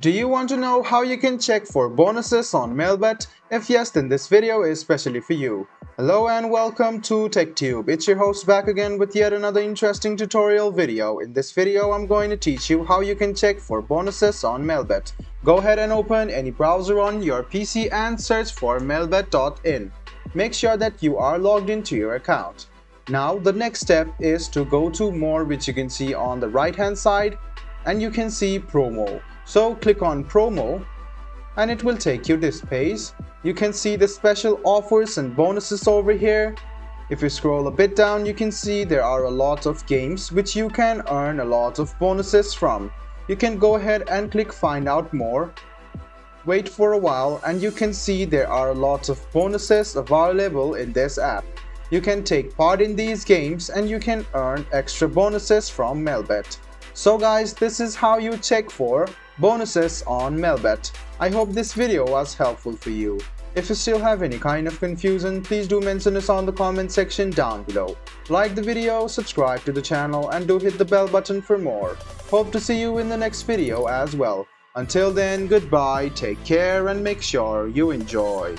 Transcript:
Do you want to know how you can check for bonuses on Melbet? If yes, then this video is specially for you. Hello and welcome to TechTube. It's your host back again with yet another interesting tutorial video. In this video, I'm going to teach you how you can check for bonuses on Melbet. Go ahead and open any browser on your PC and search for melbet.in. Make sure that you are logged into your account. Now, the next step is to go to More, which you can see on the right hand side, and you can see Promo. So click on Promo and it will take you this page. You can see the special offers and bonuses over here. If you scroll a bit down, you can see there are a lot of games which you can earn a lot of bonuses from. You can go ahead and click Find Out More. Wait for a while and you can see there are a lot of bonuses available in this app. You can take part in these games and you can earn extra bonuses from Melbet. So guys, this is how you check for bonuses on Melbet. I hope this video was helpful for you. If you still have any kind of confusion, please do mention us on the comment section down below. Like the video, subscribe to the channel and do hit the bell button for more. Hope to see you in the next video as well. Until then, goodbye, take care and make sure you enjoy.